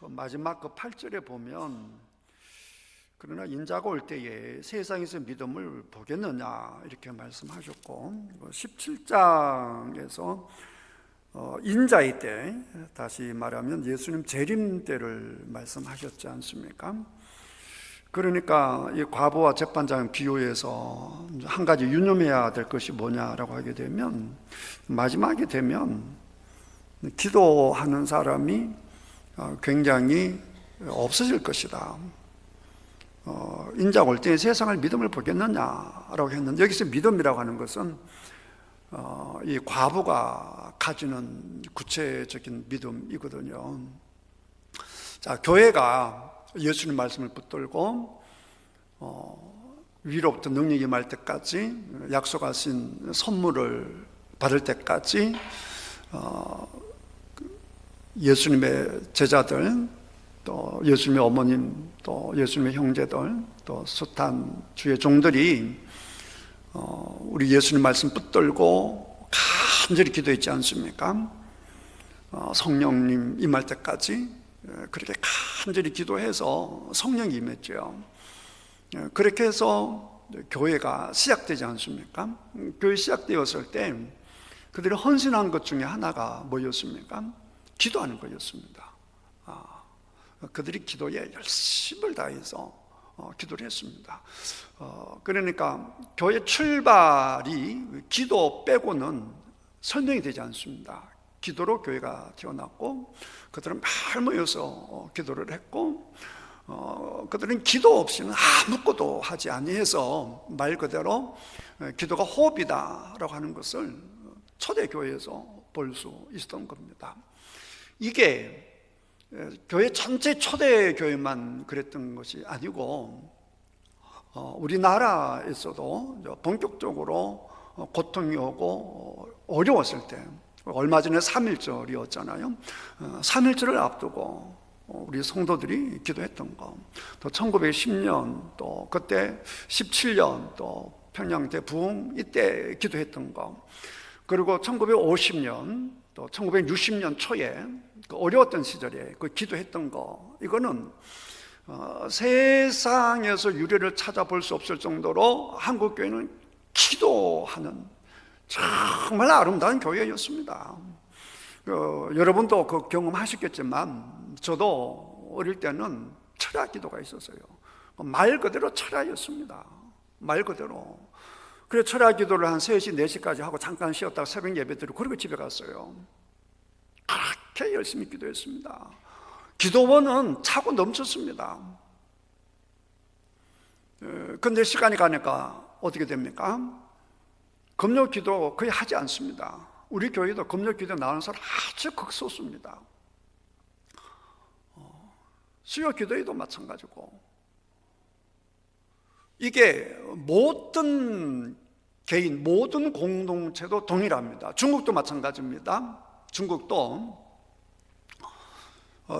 마지막 그 8절에 보면 그러나 인자가 올 때에 세상에서 믿음을 보겠느냐 이렇게 말씀하셨고, 17장에서 인자의 때, 다시 말하면 예수님 재림 때를 말씀하셨지 않습니까? 그러니까 이 과부와 재판장 비유에서 한 가지 유념해야 될 것이 뭐냐라고 하게 되면, 마지막에 되면 기도하는 사람이 굉장히 없어질 것이다. 인자가 올 때 세상을 믿음을 보겠느냐라고 했는데, 여기서 믿음이라고 하는 것은 이 과부가 가지는 구체적인 믿음이거든요. 자, 교회가 예수님 말씀을 붙들고 위로부터 능력이 임할 때까지, 약속하신 선물을 받을 때까지 예수님의 제자들, 또 예수님의 어머님, 또 예수님의 형제들, 또 숱한 주의 종들이 우리 예수님 말씀 붙들고 간절히 기도했지 않습니까? 성령님 임할 때까지 그렇게 간절히 기도해서 성령이 임했죠. 그렇게 해서 교회가 시작되지 않습니까? 교회 시작되었을 때 그들이 헌신한 것 중에 하나가 뭐였습니까? 기도하는 거였습니다. 그들이 기도에 열심을 다해서 기도를 했습니다. 그러니까 교회 출발이 기도 빼고는 설명이 되지 않습니다. 기도로 교회가 태어났고, 그들은 말 모여서 기도를 했고, 그들은 기도 없이는 아무것도 하지 아니해서 말 그대로 기도가 호흡이다라고 하는 것을 초대교회에서 볼 수 있었던 겁니다. 이게 교회 전체 초대교회만 그랬던 것이 아니고, 우리나라에서도 본격적으로 고통이 오고 어려웠을 때, 얼마 전에 3.1절이었잖아요. 3.1절을 앞두고 우리 성도들이 기도했던 거, 또 1910년, 또 그때 17년 또 평양 대부흥 이때 기도했던 거, 그리고 1950년 또 1960년 초에 그 어려웠던 시절에 그 기도했던 거, 이거는 세상에서 유래를 찾아볼 수 없을 정도로 한국교회는 기도하는 정말 아름다운 교회였습니다. 여러분도 그 경험하셨겠지만, 저도 어릴 때는 철야 기도가 있었어요. 말 그대로 철야였습니다. 말 그대로. 그래서 철야 기도를 한 3시, 4시까지 하고 잠깐 쉬었다가 새벽 예배 드리고 그리고 집에 갔어요. 그렇게 열심히 기도했습니다. 기도원은 차고 넘쳤습니다. 그런데 시간이 가니까 어떻게 됩니까? 금요 기도 거의 하지 않습니다. 우리 교회도 금요 기도 나오는 사람 아주 극소수입니다. 수요 기도에도 마찬가지고, 이게 모든 개인, 모든 공동체도 동일합니다. 중국도 마찬가지입니다. 중국도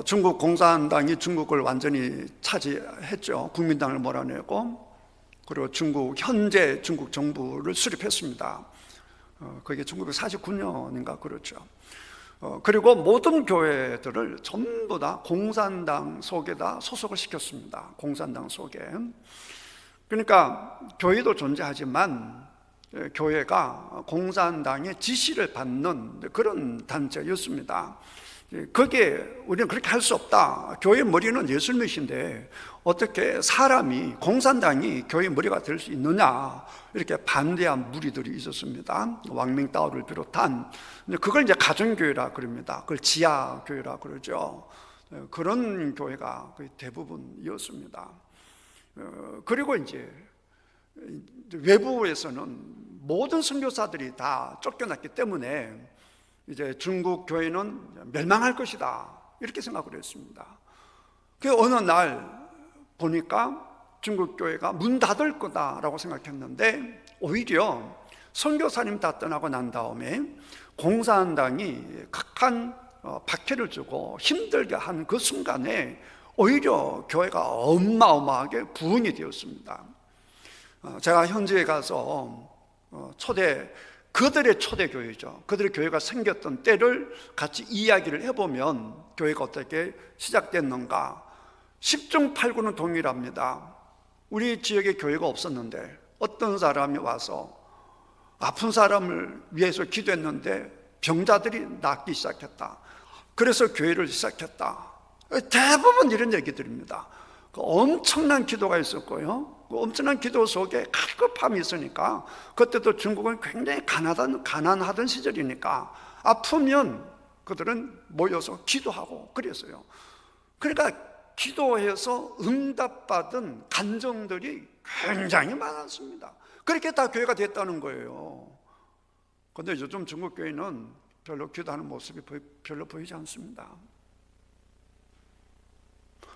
중국 공산당이 중국을 완전히 차지했죠. 국민당을 몰아내고, 그리고 현재 중국 정부를 수립했습니다. 그게 1949년인가 그렇죠. 그리고 모든 교회들을 전부 다 공산당 속에다 소속을 시켰습니다. 공산당 속에. 그러니까 교회도 존재하지만 교회가 공산당의 지시를 받는 그런 단체였습니다. 그게 우리는 그렇게 할 수 없다. 교회의 머리는 예수님이신데 어떻게 사람이, 공산당이 교회의 머리가 될 수 있느냐, 이렇게 반대한 무리들이 있었습니다. 왕밍따오를 비롯한. 그걸 이제 가정교회라 그럽니다. 그걸 지하교회라 그러죠. 그런 교회가 거의 대부분이었습니다. 그리고 이제 외부에서는 모든 선교사들이 다 쫓겨났기 때문에 이제 중국 교회는 멸망할 것이다, 이렇게 생각을 했습니다. 그 어느 날 보니까 중국 교회가 문 닫을 거다라고 생각했는데, 오히려 선교사님 다 떠나고 난 다음에 공산당이 극한 박해를 주고 힘들게 하는 그 순간에 오히려 교회가 어마어마하게 부흥이 되었습니다. 제가 현지에 가서 초대 그들의 초대교회죠. 그들의 교회가 생겼던 때를 같이 이야기를 해보면 교회가 어떻게 시작됐는가. 10중 8구는 동일합니다. 우리 지역에 교회가 없었는데 어떤 사람이 와서 아픈 사람을 위해서 기도했는데 병자들이 낫기 시작했다. 그래서 교회를 시작했다. 대부분 이런 얘기들입니다. 엄청난 기도가 있었고요, 엄청난 기도 속에 갈급함이 있으니까, 그때도 중국은 굉장히 가난하던 시절이니까 아프면 그들은 모여서 기도하고 그랬어요. 그러니까 기도해서 응답받은 간정들이 굉장히 많았습니다. 그렇게 다 교회가 됐다는 거예요. 그런데 요즘 중국 교회는 별로 기도하는 모습이 별로 보이지 않습니다.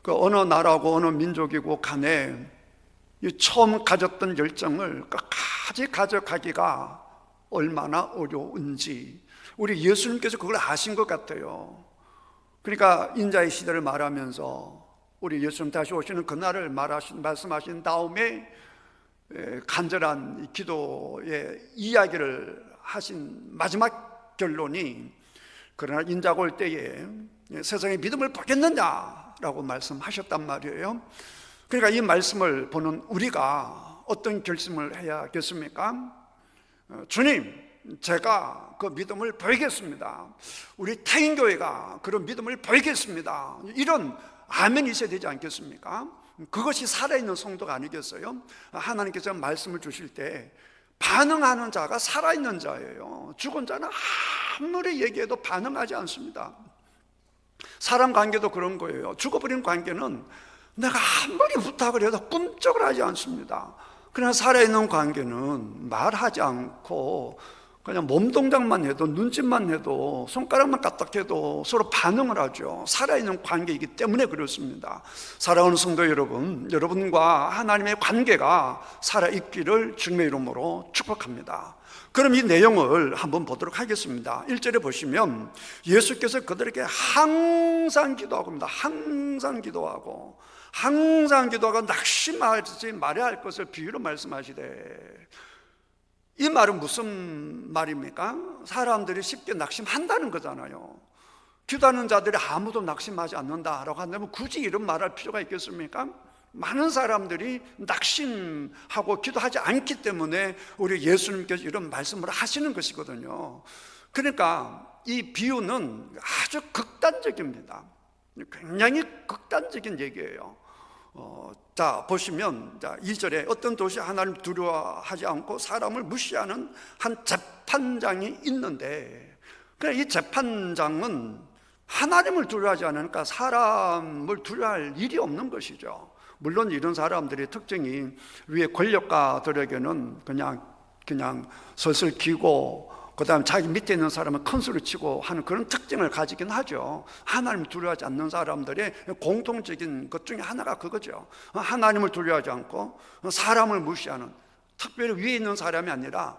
그 어느 나라고 어느 민족이고 간에 처음 가졌던 열정을 끝까지 가져가기가 얼마나 어려운지 우리 예수님께서 그걸 아신 것 같아요. 그러니까 인자의 시대를 말하면서 우리 예수님 다시 오시는 그날을 말씀하신 다음에 간절한 기도의 이야기를 하신 마지막 결론이, 그러나 인자가 올 때에 세상의 믿음을 보겠느냐라고 말씀하셨단 말이에요. 그러니까 이 말씀을 보는 우리가 어떤 결심을 해야겠습니까? 주님, 제가 그 믿음을 보이겠습니다. 우리 태인교회가 그런 믿음을 보이겠습니다. 이런 아멘이 있어야 되지 않겠습니까? 그것이 살아있는 성도가 아니겠어요? 하나님께서 말씀을 주실 때 반응하는 자가 살아있는 자예요. 죽은 자는 아무리 얘기해도 반응하지 않습니다. 사람 관계도 그런 거예요. 죽어버린 관계는 내가 아무리 부탁을 해도 꿈쩍을 하지 않습니다. 그러나 살아있는 관계는 말하지 않고 그냥 몸동작만 해도, 눈짓만 해도, 손가락만 까딱해도 서로 반응을 하죠. 살아있는 관계이기 때문에 그렇습니다. 사랑하는 성도 여러분, 여러분과 하나님의 관계가 살아있기를 주님의 이름으로 축복합니다. 그럼 이 내용을 한번 보도록 하겠습니다. 1절에 보시면 예수께서 그들에게 항상 기도하고 합니다. 항상 기도하고 낙심하지 말아야 할 것을 비유로 말씀하시되, 이 말은 무슨 말입니까? 사람들이 쉽게 낙심한다는 거잖아요. 기도하는 자들이 아무도 낙심하지 않는다라고 한다면 굳이 이런 말할 필요가 있겠습니까? 많은 사람들이 낙심하고 기도하지 않기 때문에 우리 예수님께서 이런 말씀을 하시는 것이거든요. 그러니까 이 비유는 아주 극단적입니다. 굉장히 극단적인 얘기예요. 자, 보시면 2절에 어떤 도시 하나님 두려워하지 않고 사람을 무시하는 한 재판장이 있는데, 그러니까 이 재판장은 하나님을 두려워하지 않으니까 사람을 두려워할 일이 없는 것이죠. 물론 이런 사람들의 특징이 위에 권력가들에게는 그냥 슬슬 기고, 그 다음에 자기 밑에 있는 사람은 큰 소리 치고 하는 그런 특징을 가지긴 하죠. 하나님을 두려워하지 않는 사람들의 공통적인 것 중에 하나가 그거죠. 하나님을 두려워하지 않고 사람을 무시하는, 특별히 위에 있는 사람이 아니라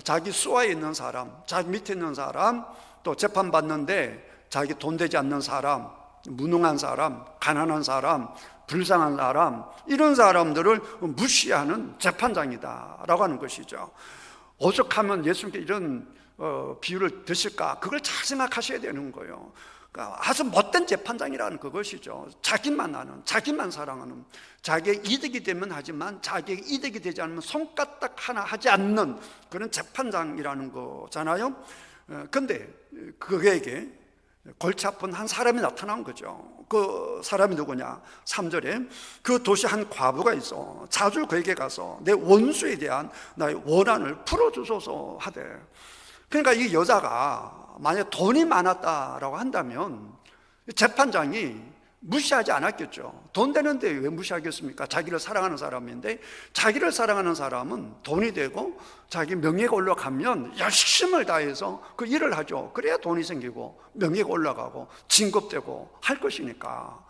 자기 수하에 있는 사람, 자기 밑에 있는 사람, 또 재판받는데 자기 돈 되지 않는 사람, 무능한 사람, 가난한 사람, 불쌍한 사람, 이런 사람들을 무시하는 재판장이다라고 하는 것이죠. 오죽하면 예수님께 이런 비유를 드실까? 그걸 잘 생각하셔야 되는 거예요. 그러니까 아주 못된 재판장이라는 그것이죠. 자기만 아는, 자기만 사랑하는, 자기의 이득이 되면 하지만 자기의 이득이 되지 않으면 손가락 하나 하지 않는 그런 재판장이라는 거잖아요. 그런데 그에게 골치 아픈 한 사람이 나타난 거죠. 그 사람이 누구냐? 3절에 그 도시 한 과부가 있어 자주 그에게 가서 내 원수에 대한 나의 원한을 풀어주소서 하되, 그러니까 이 여자가 만약 돈이 많았다라고 한다면 재판장이 무시하지 않았겠죠. 돈 되는데 왜 무시하겠습니까? 자기를 사랑하는 사람인데, 자기를 사랑하는 사람은 돈이 되고 자기 명예가 올라가면 열심을 다해서 그 일을 하죠. 그래야 돈이 생기고 명예가 올라가고 진급되고 할 것이니까.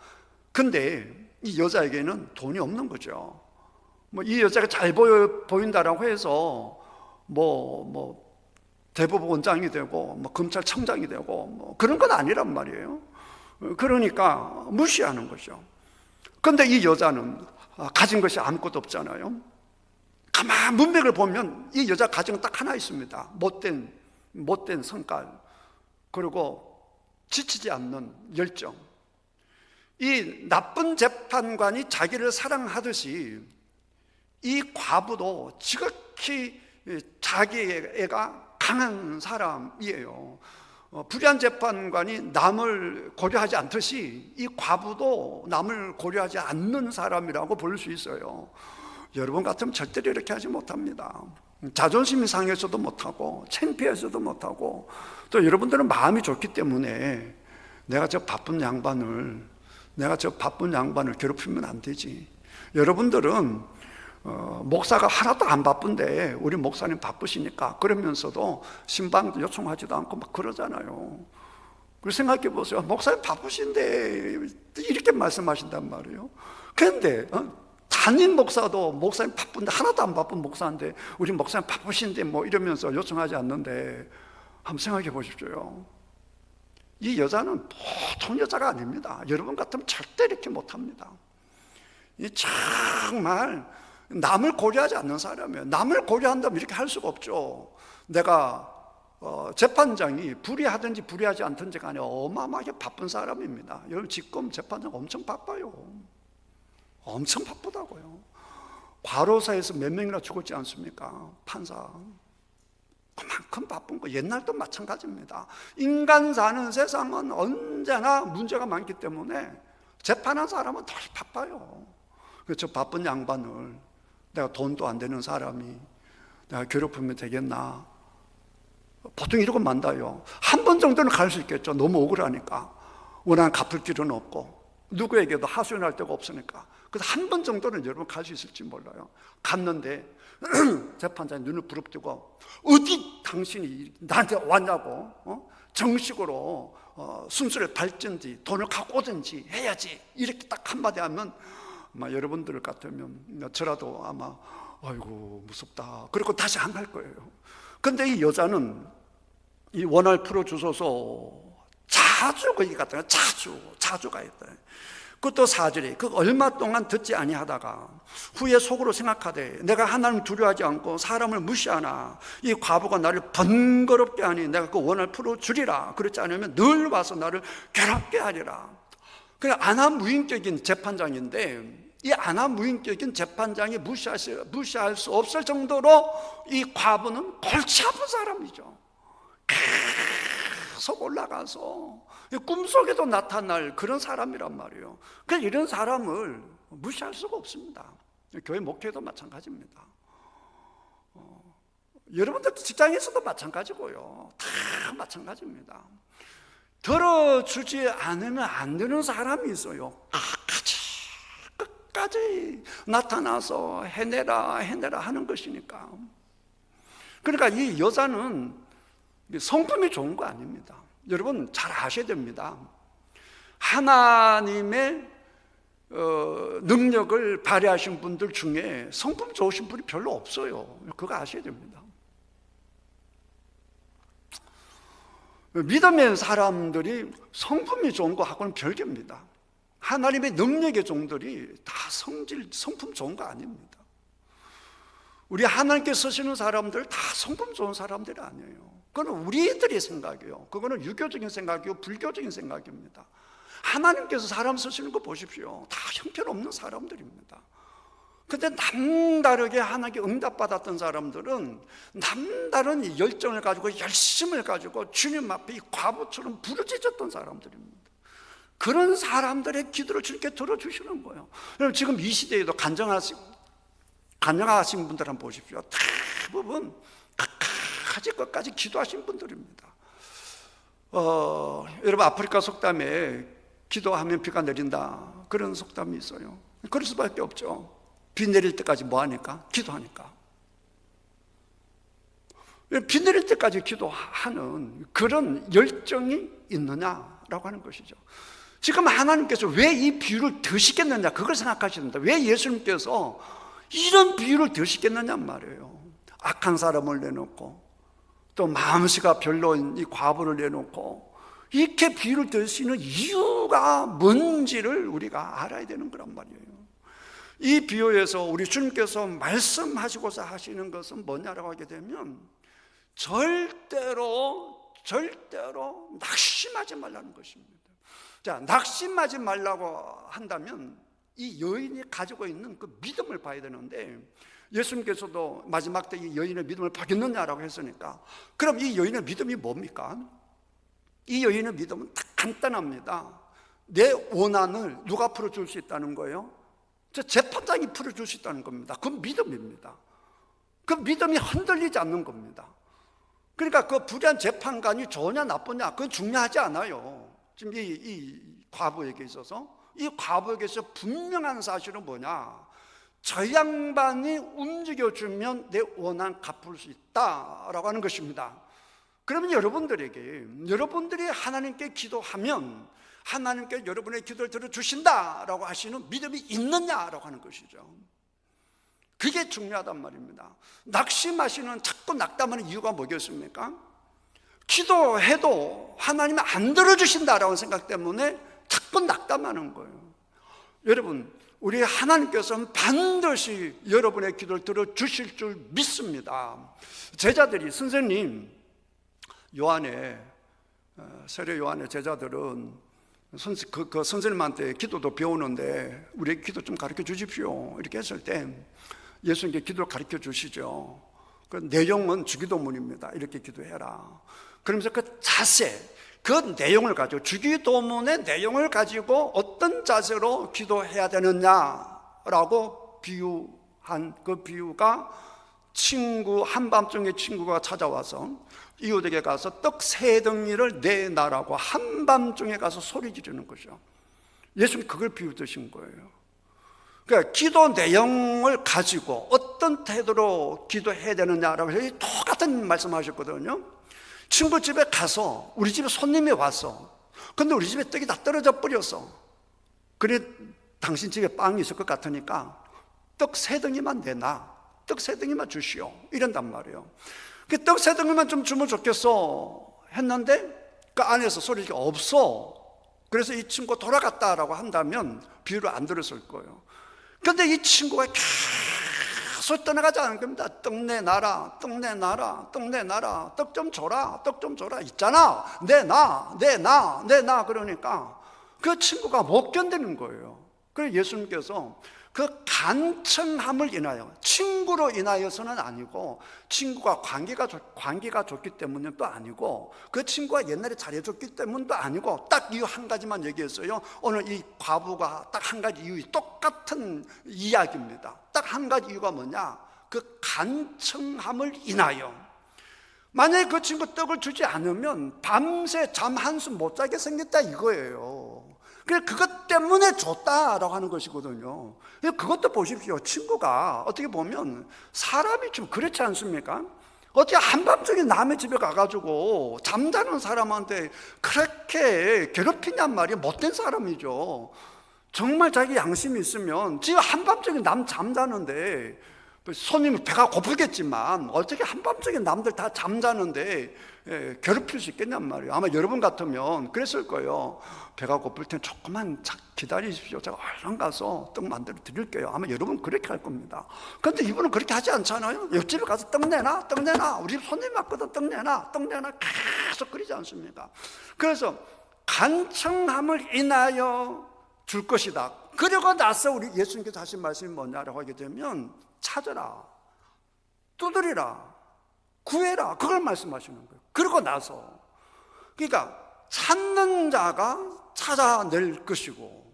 근데 이 여자에게는 돈이 없는 거죠. 이 여자가 잘 보인다라고 해서 대법원장이 되고 검찰청장이 되고 그런 건 아니란 말이에요. 그러니까 무시하는 거죠. 그런데 이 여자는 가진 것이 아무것도 없잖아요. 가만 문맥을 보면 이 여자 가정 딱 하나 있습니다. 못된 성깔, 그리고 지치지 않는 열정. 이 나쁜 재판관이 자기를 사랑하듯이 이 과부도 지극히 자기애가 강한 사람이에요. 불의한 재판관이 남을 고려하지 않듯이 이 과부도 남을 고려하지 않는 사람이라고 볼 수 있어요. 여러분 같으면 절대로 이렇게 하지 못합니다. 자존심이 상해서도 못하고 창피해서도 못하고, 또 여러분들은 마음이 좋기 때문에 내가 저 바쁜 양반을 괴롭히면 안 되지. 여러분들은 목사가 하나도 안 바쁜데 우리 목사님 바쁘시니까 그러면서도 신방도 요청하지도 않고 막 그러잖아요. 그리고 생각해 보세요. 목사님 바쁘신데 이렇게 말씀하신단 말이에요. 그런데 담임 목사도 목사님 바쁜데, 하나도 안 바쁜 목사인데 우리 목사님 바쁘신데 뭐 이러면서 요청하지 않는데, 한번 생각해 보십시오. 이 여자는 보통 여자가 아닙니다. 여러분 같으면 절대 이렇게 못합니다. 이 정말 남을 고려하지 않는 사람이에요. 남을 고려한다면 이렇게 할 수가 없죠. 내가 재판장이 불의하든지 불의하지 않든지 간에 어마어마하게 바쁜 사람입니다. 여러분 지금 재판장 엄청 바빠요. 엄청 바쁘다고요. 과로사에서 몇 명이나 죽었지 않습니까? 판사. 그만큼 바쁜 거. 옛날도 마찬가지입니다. 인간 사는 세상은 언제나 문제가 많기 때문에 재판한 사람은 더 바빠요. 그래서 저 바쁜 양반을 내가 돈도 안 되는 사람이 내가 괴롭히면 되겠나? 보통 이러고 만다요. 한 번 정도는 갈 수 있겠죠. 너무 억울하니까. 워낙 갚을 길은 없고 누구에게도 하소연할 데가 없으니까. 그래서 한 번 정도는 여러분 갈 수 있을지 몰라요. 갔는데 재판장이 눈을 부릅뜨고 어디 당신이 나한테 왔냐고, 정식으로 순서를 밟든지 돈을 갖고 오든지 해야지, 이렇게 딱 한마디 하면 아마 여러분들 같으면 저라도 아마 아이고 무섭다 그리고 다시 안 갈 거예요. 근데 이 여자는 이 원할 풀어주소서 자주 거기 갔다가 자주 가있다. 그것도 4절에 그 얼마 동안 듣지 아니하다가 후에 속으로 생각하되 내가 하나님을 두려워하지 않고 사람을 무시하나 이 과부가 나를 번거롭게 하니 내가 그 원을 풀어주리라. 그렇지 않으면 늘 와서 나를 괴롭게 하리라. 그냥 안하무인격인 재판장인데, 이 안하무인격인 재판장이 무시할 수 없을 정도로 이 과부는 골치 아픈 사람이죠. 계속 올라가서 꿈속에도 나타날 그런 사람이란 말이에요. 그래서 이런 사람을 무시할 수가 없습니다. 교회 목회도 마찬가지입니다. 여러분들 직장에서도 마찬가지고요. 다 마찬가지입니다. 들어주지 않으면 안 되는 사람이 있어요. 끝까지 나타나서 해내라 하는 것이니까. 그러니까 이 여자는 성품이 좋은 거 아닙니다. 여러분 잘 아셔야 됩니다. 하나님의 능력을 발휘하신 분들 중에 성품 좋으신 분이 별로 없어요. 그거 아셔야 됩니다. 믿음의 사람들이 성품이 좋은 거 하고는 별개입니다. 하나님의 능력의 종들이 다 성품 좋은 거 아닙니다. 우리 하나님께 쓰시는 사람들 다 성품 좋은 사람들이 아니에요. 그건 우리들의 생각이에요. 그거는 유교적인 생각이고 불교적인 생각입니다. 하나님께서 사람 쓰시는 거 보십시오. 다 형편없는 사람들입니다. 근데 남다르게 하나님께 응답받았던 사람들은 남다른 열정을 가지고 열심을 가지고 주님 앞에 이 과부처럼 부르짖었던 사람들입니다. 그런 사람들의 기도를 주님께 들어주시는 거예요. 여러분 지금 이 시대에도 간증하신 분들 한번 보십시오. 대부분 끝까지 기도하신 분들입니다. 여러분 아프리카 속담에 기도하면 비가 내린다 그런 속담이 있어요. 그럴 수밖에 없죠. 비 내릴 때까지 뭐 하니까? 기도하니까. 비 내릴 때까지 기도하는 그런 열정이 있느냐라고 하는 것이죠. 지금 하나님께서 왜 이 비유를 드시겠느냐 그걸 생각하시는데, 왜 예수님께서 이런 비유를 드시겠느냐 말이에요. 악한 사람을 내놓고 또 마음씨가 별로인 이 과부를 내놓고 이렇게 비유를 드시는 이유가 뭔지를 우리가 알아야 되는 거란 말이에요. 이 비유에서 우리 주님께서 말씀하시고자 하시는 것은 뭐냐라고 하게 되면 절대로 낙심하지 말라는 것입니다. 자, 낙심하지 말라고 한다면 이 여인이 가지고 있는 그 믿음을 봐야 되는데, 예수님께서도 마지막 때 이 여인의 믿음을 보겠느냐라고 했으니까, 그럼 이 여인의 믿음이 뭡니까? 이 여인의 믿음은 딱 간단합니다. 내 원한을 누가 풀어줄 수 있다는 거예요? 저 재판장이 풀어줄 수 있다는 겁니다. 그건 믿음입니다. 그 믿음이 흔들리지 않는 겁니다. 그러니까 그 불의한 재판관이 좋으냐 나쁘냐 그건 중요하지 않아요. 지금 이 과부에게 있어서, 이 과부에게서 분명한 사실은 뭐냐, 저 양반이 움직여주면 내 원한 갚을 수 있다라고 하는 것입니다. 그러면 여러분들이 하나님께 기도하면 하나님께 여러분의 기도를 들어주신다라고 하시는 믿음이 있느냐라고 하는 것이죠. 그게 중요하단 말입니다. 낙심하시는, 자꾸 낙담하는 이유가 뭐겠습니까? 기도해도 하나님이 안 들어주신다라는 생각 때문에 자꾸 낙담하는 거예요. 여러분, 우리 하나님께서는 반드시 여러분의 기도를 들어주실 줄 믿습니다. 제자들이, 선생님, 세례 요한의 제자들은 그 선생님한테 기도도 배우는데 우리에게 기도 좀 가르쳐 주십시오 이렇게 했을 때 예수님께 기도를 가르쳐 주시죠. 그 내용은 주기도문입니다. 이렇게 기도해라. 그러면서 그 자세, 그 내용을 가지고, 주기도문의 내용을 가지고 어떤 자세로 기도해야 되느냐라고 비유한 그 비유가, 한밤중에 친구가 찾아와서 이웃에게 가서 떡 3덩이를 내놔라고 한밤중에 가서 소리 지르는 거죠. 예수님 그걸 비유드신 거예요. 그러니까 기도 내용을 가지고 어떤 태도로 기도해야 되느냐라고 해서 똑같은 말씀하셨거든요. 친구 집에 가서, 우리 집에 손님이 왔어. 근데 우리 집에 떡이 다 떨어져 버렸어. 그래, 당신 집에 빵이 있을 것 같으니까 떡 3덩이만 내놔, 떡 3덩이만 주시오, 이런단 말이에요. 그 떡 3덩이만 좀 주면 좋겠어 했는데 그 안에서 소리가 없어. 그래서 이 친구가 돌아갔다라고 한다면 비유를 안 들었을 거예요. 근데 이 친구가 계속 떠나가지 않은 겁니다. 떡 내놔라, 떡 내놔라, 떡 내놔라, 떡 좀 줘라, 떡 좀 줘라, 있잖아, 내놔. 그러니까 그 친구가 못 견디는 거예요. 그래서 예수님께서 그 간청함을 인하여, 친구로 인하여서는 아니고, 친구가 관계가 좋기 때문은 또 아니고, 그 친구가 옛날에 잘해줬기 때문도 아니고, 딱 이유 한 가지만 얘기했어요. 오늘 이 과부가 딱 한 가지 이유, 똑같은 이야기입니다. 딱 한 가지 이유가 뭐냐, 그 간청함을 인하여. 만약에 그 친구 떡을 주지 않으면 밤새 잠 한숨 못 자게 생겼다 이거예요. 그래서 그것 때문에 줬다라고 하는 것이거든요. 그것도 보십시오. 친구가 어떻게 보면 사람이 좀 그렇지 않습니까? 어떻게 한밤중에 남의 집에 가가지고 잠자는 사람한테 그렇게 괴롭히냔 말이에요. 못된 사람이죠. 정말 자기 양심이 있으면 지금 한밤중에 남 잠자는데, 손님은 배가 고프겠지만 어떻게 한밤중에 남들 다 잠자는데 괴롭힐 수 있겠냔 말이에요. 아마 여러분 같으면 그랬을 거예요. 배가 고플 땐 조금만 기다리십시오. 제가 얼른 가서 떡 만들어 드릴게요. 아마 여러분 그렇게 할 겁니다. 그런데 이분은 그렇게 하지 않잖아요. 옆집에 가서 떡 내놔. 우리 집 손님 왔거든. 떡 내놔. 계속 그러지 않습니까? 그래서 간청함을 인하여 줄 것이다. 그러고 나서 우리 예수님께서 하신 말씀이 뭐냐라고 하게 되면, 찾아라, 두드리라, 구해라, 그걸 말씀하시는 거예요. 그러고 나서, 그러니까 찾는 자가 찾아낼 것이고,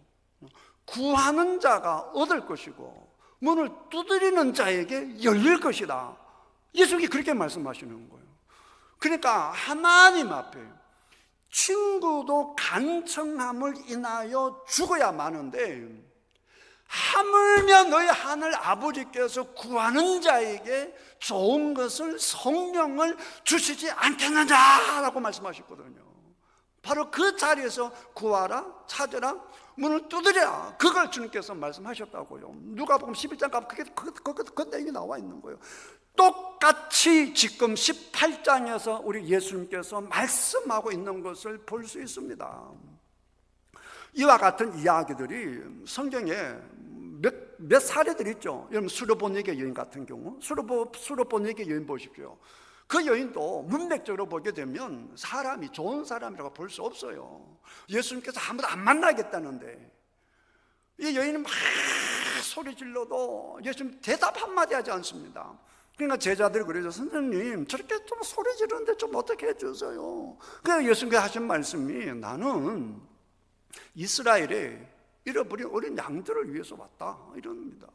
구하는 자가 얻을 것이고, 문을 두드리는 자에게 열릴 것이다. 예수님이 그렇게 말씀하시는 거예요. 그러니까 하나님 앞에 친구도 간청함을 인하여 죽어야 마는데, 하물며 너희 하늘 아버지께서 구하는 자에게 좋은 것을, 성령을 주시지 않겠느냐라고 말씀하셨거든요. 바로 그 자리에서 구하라, 찾으라, 문을 두드려라, 그걸 주님께서 말씀하셨다고요. 누가복음 11장 가면 그 내용이 나와 있는 거예요. 똑같이 지금 18장에서 우리 예수님께서 말씀하고 있는 것을 볼 수 있습니다. 이와 같은 이야기들이 성경에 몇 몇 사례들 있죠. 여러분 수로보니게 여인 같은 경우, 수로보니게 여인 보십시오. 그 여인도 문맥적으로 보게 되면 사람이 좋은 사람이라고 볼 수 없어요. 예수님께서 아무도 안 만나겠다는데 이 여인은 막 소리 질러도 예수님 대답 한마디 하지 않습니다. 그러니까 제자들이 그러죠. 선생님 저렇게 좀 소리 지르는데 좀 어떻게 해주세요. 그래서 예수님께서 하신 말씀이 나는 이스라엘에 잃어버린 어린 양들을 위해서 왔다 이럽니다.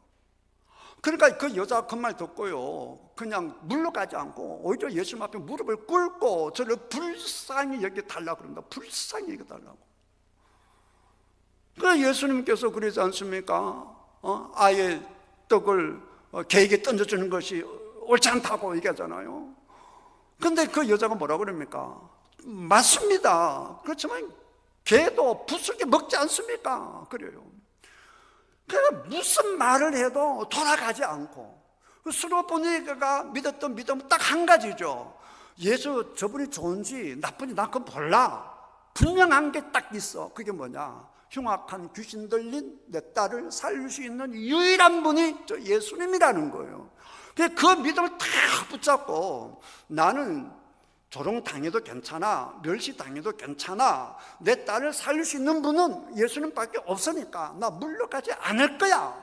그러니까 그 여자가 그 말 듣고요 그냥 물러가지 않고 오히려 예수님 앞에 무릎을 꿇고 저를 불쌍히 여겨달라고 그럽니다. 불쌍히 여겨달라고. 그래서 예수님께서 그러지 않습니까? 아예 떡을 개에게 던져주는 것이 옳지 않다고 얘기하잖아요. 그런데 그 여자가 뭐라고 그럽니까? 맞습니다. 그렇지만 개도 부스게 먹지 않습니까? 그래요. 그러니까 무슨 말을 해도 돌아가지 않고 수로보니가 믿었던 믿음은 딱 한 가지죠. 예수 저분이 좋은지 나쁜지 나 그건 몰라. 분명한 게 딱 있어. 그게 뭐냐? 흉악한 귀신 들린 내 딸을 살릴 수 있는 유일한 분이 저 예수님이라는 거예요. 그 믿음을 딱 붙잡고 나는 조롱당해도 괜찮아, 멸시당해도 괜찮아, 내 딸을 살릴 수 있는 분은 예수님밖에 없으니까 나 물러가지 않을 거야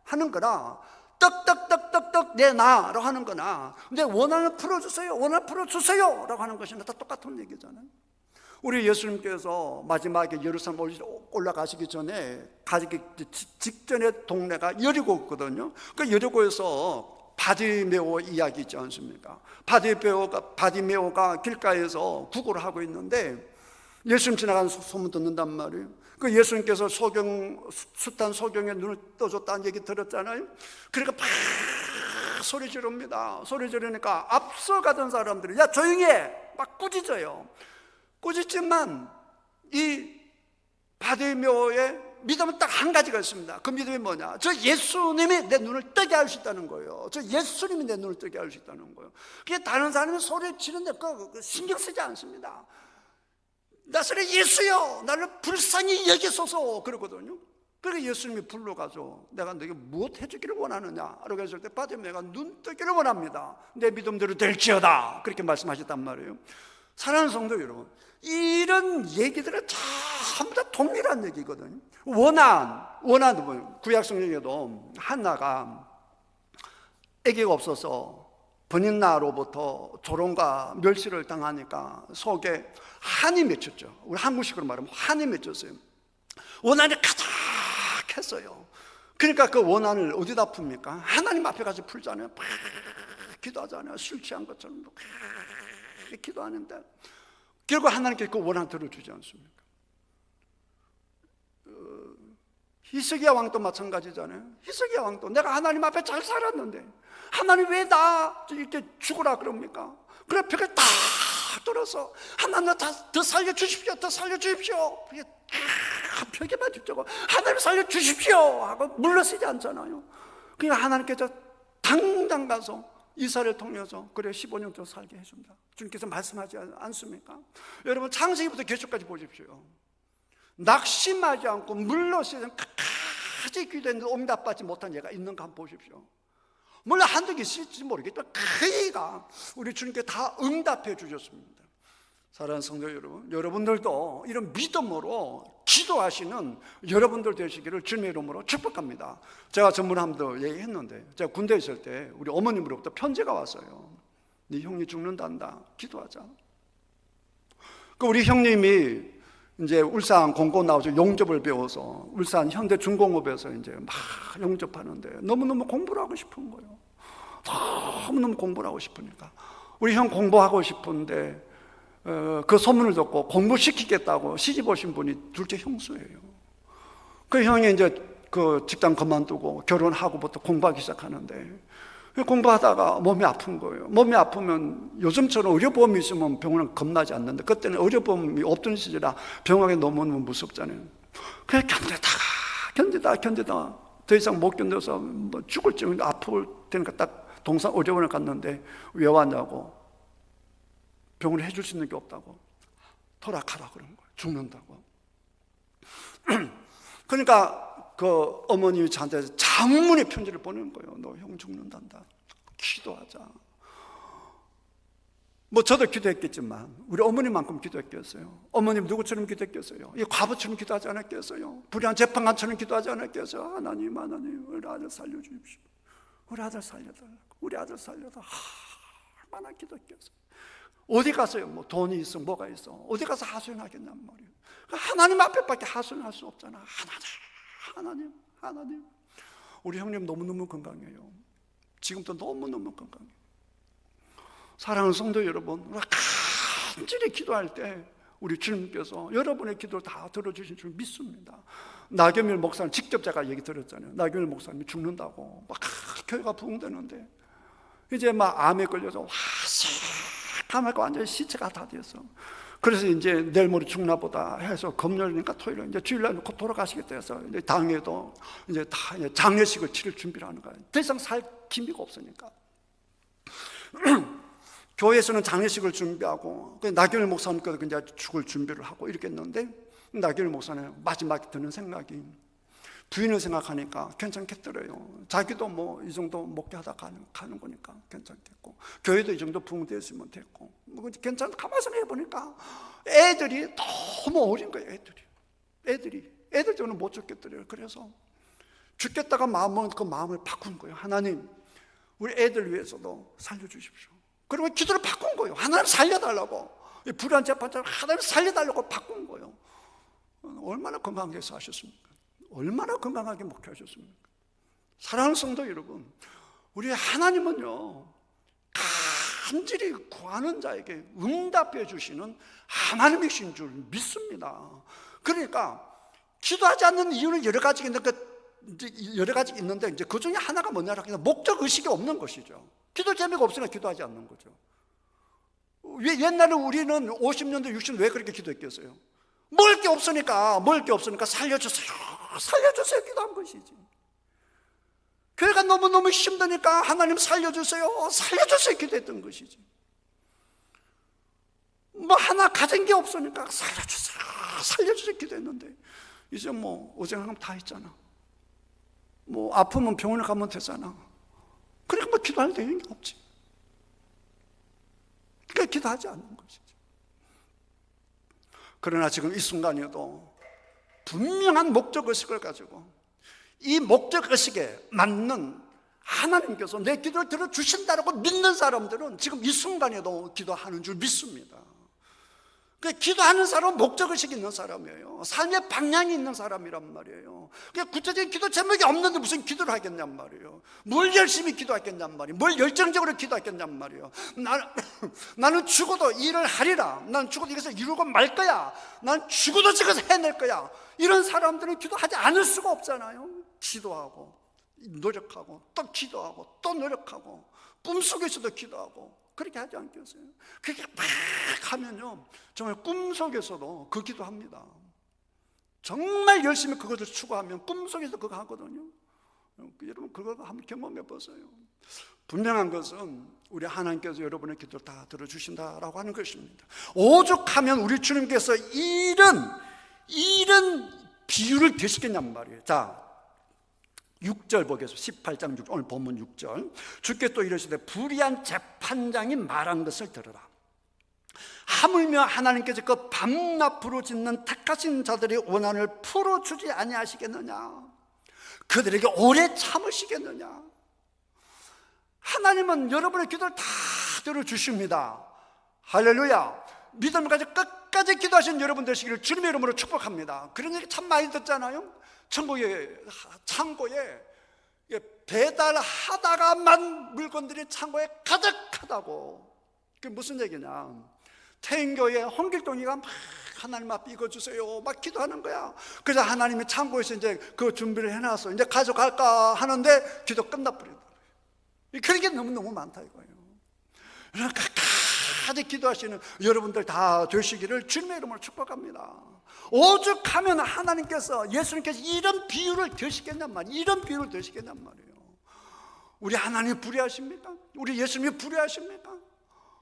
하는 거라. 떡떡떡떡떡 내놔라고 하는 거나 내 원한을 풀어주세요, 원한을 풀어주세요 라고 하는 것이나 다 똑같은 얘기잖아요. 우리 예수님께서 마지막에 예루살렘 올라가시기 전에 가기 직전의 동네가 여리고거든요. 그 여리고에서 바디메오 이야기 있지 않습니까? 바디메오가 길가에서 구걸을 하고 있는데 예수님 지나가는 소문 듣는단 말이에요. 그 예수님께서 숱한 소경의 눈을 떠줬다는 얘기 들었잖아요. 그러니까 막 소리 지릅니다. 소리 지르니까 앞서가던 사람들이 야 조용히 해! 막 꾸짖어요. 꾸짖지만 이 바디메오의 믿음은 딱 한 가지가 있습니다. 그 믿음이 뭐냐? 저 예수님이 내 눈을 뜨게 할 수 있다는 거예요. 저 예수님이 내 눈을 뜨게 할 수 있다는 거예요. 그게 다른 사람이 소리 지르는데 신경 쓰지 않습니다. 나사렛 예수여 나를 불쌍히 여기소서 그러거든요. 그러니까 예수님이 불러가서 내가 너에게 무엇 해주기를 원하느냐 라고 했을 때 바디메오가 눈 뜨기를 원합니다. 내 믿음대로 될지어다 그렇게 말씀하셨단 말이에요. 사랑하는 성도 여러분, 이런 얘기들은 전부 다 동일한 얘기거든요. 원한도 뭐예요? 구약 성경에도 한나가 아기가 없어서 번인나로부터 조롱과 멸시를 당하니까 속에 한이 맺혔죠. 우리 한국식으로 말하면 한이 맺혔어요. 원한이 가득했어요. 그러니까 그 원한을 어디다 풉니까? 하나님 앞에 가서 풀잖아요. 막 기도하잖아요. 술 취한 것처럼 막 기도하는데 결국 하나님께 그 원한 들어주지 않습니까? 히스기야 왕도 마찬가지잖아요. 히스기야 왕도 내가 하나님 앞에 잘 살았는데 하나님 왜 나 이렇게 죽으라 그럽니까? 그래 벽을 다 뚫어서 하나님 더 살려주십시오, 더 살려주십시오. 벽에만 집적고 하나님 살려주십시오 하고 물러서지 않잖아요. 그러니까 하나님께서 당장 가서 이사를 통해서 그래 15년 더 살게 해준다. 주님께서 말씀하지 않습니까? 여러분 창세기부터 계시까지 보십시오. 낙심하지 않고 물러서는 끝까지 기도했는데 응답받지 못한 예가 있는가 한번 보십시오. 물론 한두 개 있을지 모르겠지만 그이가 우리 주님께 다 응답해 주셨습니다. 사랑하는 성도 여러분, 여러분들도 이런 믿음으로 기도하시는 여러분들 되시기를 주님의 이름으로 축복합니다. 제가 전문함도 얘기했는데 제가 군대에 있을 때 우리 어머님으로부터 편지가 왔어요. 네 형이 죽는단다, 기도하자. 그 우리 형님이 이제 울산 공고 나와서 용접을 배워서 울산 현대중공업에서 이제 막 용접하는데 너무너무 공부를 하고 싶은 거예요. 너무너무 공부를 하고 싶으니까 우리 형 공부하고 싶은데 그 소문을 듣고 공부시키겠다고 시집 오신 분이 둘째 형수예요. 그 형이 이제 그 직장 그만두고 결혼하고부터 공부하기 시작하는데 공부하다가 몸이 아픈 거예요. 몸이 아프면 요즘처럼 의료보험이 있으면 병원은 겁나지 않는데 그때는 의료보험이 없던 시절이라 병원에 너무너무 무섭잖아요. 그냥 견디다 더 이상 못 견뎌서 뭐 죽을 정도 아플 때니까 딱 동산 의료원을 갔는데 왜 왔냐고 병원을 해줄 수 있는 게 없다고 돌아가라 그런 거예요. 죽는다고. 그러니까 그 어머님이 저한테 장문의 편지를 보낸 거예요. 너 형 죽는단다. 기도하자. 뭐 저도 기도했겠지만 우리 어머님만큼 기도했겠어요? 어머님 누구처럼 기도했겠어요? 이 과부처럼 기도하지 않았겠어요? 불의한 재판관처럼 기도하지 않았겠어요? 하나님, 하나님, 우리 아들 살려주십시오. 우리 아들 살려달라고. 우리 아들 살려달라고. 얼마나 기도했겠어요? 어디 가서요? 뭐 돈이 있어, 뭐가 있어? 어디 가서 하소연하겠냔 말이에요. 하나님 앞에밖에 하소연할 수 없잖아. 하나님, 하나님. 우리 형님 너무너무 건강해요. 지금도 너무너무 건강해요. 사랑하는 성도 여러분, 우리가 간절히 기도할 때 우리 주님께서 여러분의 기도를 다 들어주신 줄 믿습니다. 나경일 목사님 직접 제가 얘기 들었잖아요. 나경일 목사님이 죽는다고 막 교회가 부흥되는데 이제 막 암에 걸려서 화석하고 완전히 시체가 다 됐어. 그래서 이제 내일 모레 죽나 보다 해서 금요일이니까 토요일 이제 주일날 곧 돌아가시겠다 해서 이제 당에도 이제 다 장례식을 치를 준비를 하는 거예요. 더 이상 살 기미가 없으니까. 교회에서는 장례식을 준비하고 나경일 목사님께서 이제 죽을 준비를 하고 이렇게 했는데 나경일 목사님 마지막에 드는 생각이 부인을 생각하니까 괜찮겠더래요. 자기도 뭐 이 정도 먹게 하다 가는 거니까 괜찮겠고 교회도 이 정도 부흥되었으면 됐고 뭐 괜찮아. 가만히 해보니까 애들이 너무 어린 거예요. 애들 때문에 못 죽겠더래요. 그래서 죽겠다가 그 마음을 바꾼 거예요. 하나님, 우리 애들 위해서도 살려주십시오. 그리고 기도를 바꾼 거예요. 하나님 살려달라고. 불의한 재판처럼 하나님 살려달라고 바꾼 거예요. 얼마나 건강하게 사셨습니까? 얼마나 건강하게 목회하셨습니까? 사랑하는 성도 여러분, 우리 하나님은요 간절히 구하는 자에게 응답해 주시는 하나님이신 줄 믿습니다. 그러니까 기도하지 않는 이유는 여러 가지 있는데 이제 그 중에 하나가 뭐냐면 목적 의식이 없는 것이죠. 기도 재미가 없으니까 기도하지 않는 거죠. 옛날에 우리는 50년대 60년대 왜 그렇게 기도했겠어요? 먹을 게 없으니까 살려주세요 기도한 것이지. 교회가 너무너무 힘드니까 하나님 살려주세요 기도했던 것이지. 뭐 하나 가진 게 없으니까 살려주세요 기도했는데 이제 뭐 어지간하면 다 있잖아. 뭐 아프면 병원에 가면 되잖아. 그러니까 뭐 기도할 되는 게 없지. 그러니까 기도하지 않는 것이지. 그러나 지금 이 순간에도 분명한 목적의식을 가지고 이 목적의식에 맞는 하나님께서 내 기도를 들어주신다고 믿는 사람들은 지금 이 순간에도 기도하는 줄 믿습니다. 기도하는 사람은 목적의식이 있는 사람이에요. 삶의 방향이 있는 사람이란 말이에요. 구체적인 기도 제목이 없는데 무슨 기도를 하겠냔 말이에요. 뭘 열심히 기도하겠냔 말이에요. 뭘 열정적으로 기도하겠냔 말이에요. 나는 죽어도 일을 하리라. 난 죽어도 이것을 이루고 말 거야. 난 죽어도 저것을 해낼 거야. 이런 사람들은 기도하지 않을 수가 없잖아요. 기도하고 노력하고 또 기도하고 또 노력하고 꿈속에서도 기도하고 그렇게 하지 않겠어요? 그렇게 막 하면요 정말 꿈속에서도 그 기도합니다. 정말 열심히 그것을 추구하면 꿈속에서 그거 하거든요. 여러분 그거 한번 경험해 보세요. 분명한 것은 우리 하나님께서 여러분의 기도를 다 들어주신다라고 하는 것입니다. 오죽하면 우리 주님께서 이런 비유를 드시겠냔 말이에요. 자 6절 보겠습니다. 18장 6절 오늘 본문 6절 주께 또 이르시되 불의한 재판장이 말한 것을 들으라. 하물며 하나님께서 그 밤낮으로 짓는 택하신 자들의 원한을 풀어주지 아니하시겠느냐. 그들에게 오래 참으시겠느냐. 하나님은 여러분의 기도를 다 들어주십니다. 할렐루야. 믿음을 가지고 끝까지 기도하신 여러분 되시기를 주님의 이름으로 축복합니다. 그런 얘기 참 많이 듣잖아요. 창고에 배달하다가만 물건들이 창고에 가득하다고. 그게 무슨 얘기냐. 태인교회 홍길동이가 막 하나님 앞에 이거 주세요 막 기도하는 거야. 그래서 하나님이 창고에서 이제 그 준비를 해놔서 이제 가져갈까 하는데 기도 끝나버리더라고요. 그런 게 너무너무 많다 이거예요. 그러니까 끝까지 기도하시는 여러분들 다 되시기를 주님의 이름으로 축복합니다. 오죽하면 하나님께서 예수님께서 이런 비유를 드시겠냔 말이에요. 이런 비유를 드시겠냔 말이에요. 우리 하나님이 불의하십니까? 우리 예수님이 불의하십니까?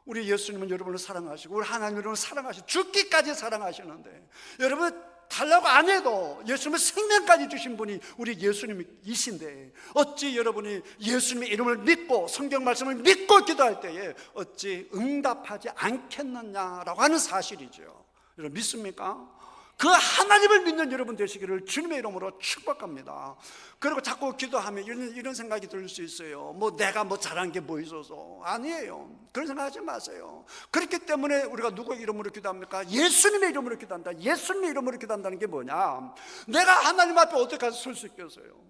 우리 예수님은 여러분을 사랑하시고 우리 하나님 여러분을 사랑하시고 죽기까지 사랑하시는데 여러분 다 살라고 안 해도 예수님의 생명까지 주신 분이 우리 예수님이신데, 어찌 여러분이 예수님의 이름을 믿고 성경 말씀을 믿고 기도할 때에 어찌 응답하지 않겠느냐라고 하는 사실이죠. 여러분 믿습니까? 그 하나님을 믿는 여러분 되시기를 주님의 이름으로 축복합니다. 그리고 자꾸 기도하면 이런 생각이 들 수 있어요. 뭐 내가 뭐 잘한 게 뭐 있어서. 아니에요. 그런 생각하지 마세요. 그렇기 때문에 우리가 누구의 이름으로 기도합니까? 예수님의 이름으로 기도한다. 예수님의 이름으로 기도한다는 게 뭐냐? 내가 하나님 앞에 어떻게 가서 설 수 있겠어요?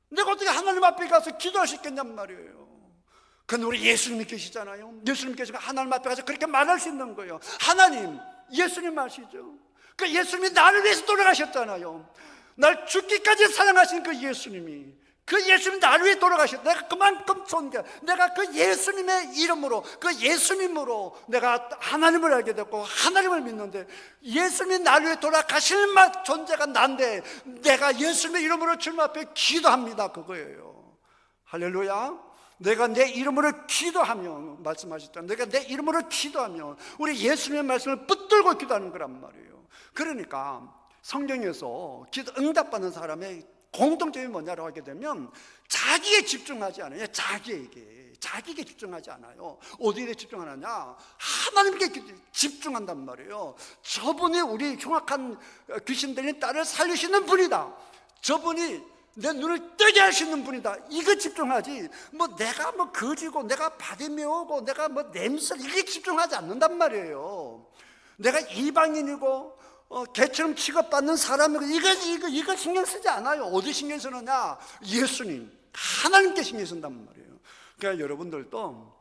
내가 어떻게 하나님 앞에 가서 기도할 수 있겠냔 말이에요. 근데 우리 예수님이 계시잖아요. 예수님 계시고 하나님 앞에 가서 그렇게 말할 수 있는 거예요. 하나님, 예수님 아시죠? 그 예수님이 나를 위해서 돌아가셨잖아요. 날 죽기까지 사랑하신 그 예수님이, 그 예수님이 나를 위해 돌아가셨다. 내가 그만큼 존귀해. 내가 그 예수님의 이름으로, 그 예수님으로 내가 하나님을 알게 됐고 하나님을 믿는데, 예수님이 나를 위해 돌아가실 존재가 난데 내가 예수님의 이름으로 주님 앞에 기도합니다. 그거예요. 할렐루야. 내가 내 이름으로 기도하면, 말씀하셨잖아요. 내가 내 이름으로 기도하면 우리 예수님의 말씀을 붙들고 기도하는 거란 말이에요. 그러니까 성경에서 기도 응답받는 사람의 공통점이 뭐냐라고 하게 되면 자기에 집중하지 않아요. 자기에게 집중하지 않아요. 어디에 집중하느냐? 하나님께 집중한단 말이에요. 저분이 우리 흉악한 귀신들이 나를 살리시는 분이다. 저분이 내 눈을 뜨게 하시는 분이다. 이거 집중하지, 뭐 내가 뭐 거지고 내가 바디메오고 내가 뭐 냄새, 이게 집중하지 않는단 말이에요. 내가 이방인이고 개처럼 취급받는 사람이고 이거 신경 쓰지 않아요. 어디 신경 쓰느냐? 예수님, 하나님께 신경 쓴단 말이에요. 그러니까 여러분들도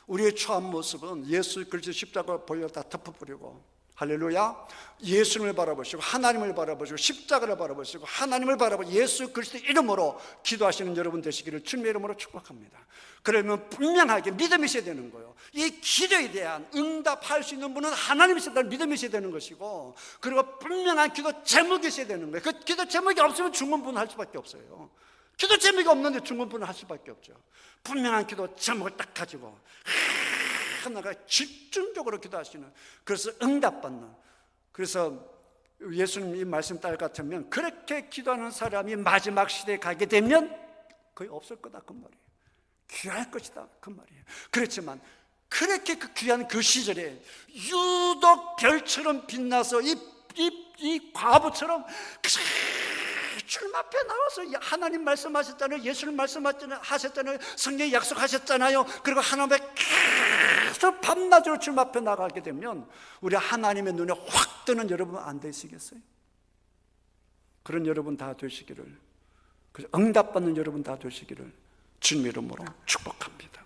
우리의 처한 모습은 예수 그리스도 십자가 보여다 덮어버리고, 할렐루야, 예수님을 바라보시고 하나님을 바라보시고 십자가를 바라보시고 하나님을 바라보고 예수 그리스도 이름으로 기도하시는 여러분 되시기를 주님의 이름으로 축복합니다. 그러면 분명하게 믿음이 있어야 되는 거예요. 이 기도에 대한 응답할 수 있는 분은 하나님이시다는 믿음이 있어야 되는 것이고, 그리고 분명한 기도 제목이 있어야 되는 거예요. 그 기도 제목이 없으면 중문부는 할 수밖에 없어요. 기도 제목이 없는데 중문부는 할 수밖에 없죠. 분명한 기도 제목을 딱 가지고 하나가 집중적으로 기도하시는, 그래서 응답받는. 그래서 예수님 이 말씀 따라 같으면 그렇게 기도하는 사람이 마지막 시대에 가게 되면 거의 없을 거다 그 말이에요. 귀할 것이다 그 말이에요. 그렇지만 그렇게 그 귀한 그 시절에 유독 별처럼 빛나서 이 과부처럼 주님 앞에 나와서 하나님 말씀하셨잖아요. 예수님 말씀하셨잖아요. 성경에 약속하셨잖아요. 그리고 하나님 앞에 계속 밤낮으로 주님 앞에 나가게 되면 우리 하나님의 눈에 확 뜨는 여러분 안 되시겠어요? 그런 여러분 다 되시기를, 응답받는 여러분 다 되시기를 주님 이름으로 축복합니다.